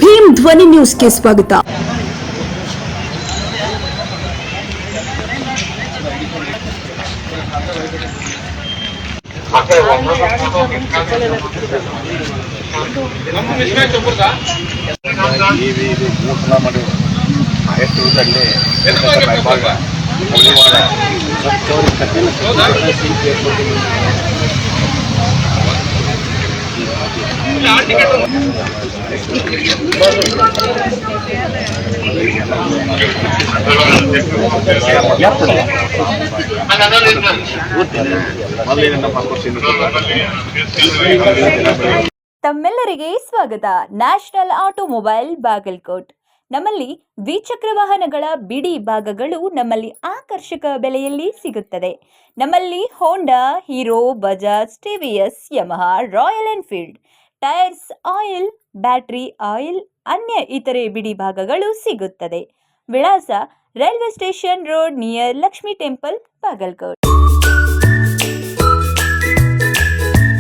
ಭೀಮ್ ಧ್ವನಿ ನ್ಯೂಸ್ಗೆ ಸ್ವಾಗತ. ತಮ್ಮೆಲ್ಲರಿಗೆ ಸ್ವಾಗತ. National automobile Bagalkot. ನಮ್ಮಲ್ಲಿ ದ್ವಿಚಕ್ರ ವಾಹನಗಳ ಬಿಡಿ ಭಾಗಗಳು ನಮ್ಮಲ್ಲಿ ಆಕರ್ಷಕ ಬೆಲೆಯಲ್ಲಿ ಸಿಗುತ್ತದೆ. ನಮ್ಮಲ್ಲಿ Honda, Hero, Bajaj, TVS, Yamaha, Royal Enfield, tyres, oil, battery oil, ಅನ್ಯ ಇತರೆ ಬಿಡಿ ಭಾಗಗಳು ಸಿಗುತ್ತದೆ. ವಿಳಾಸ railway station road near Lakshmi temple, Bagalkot.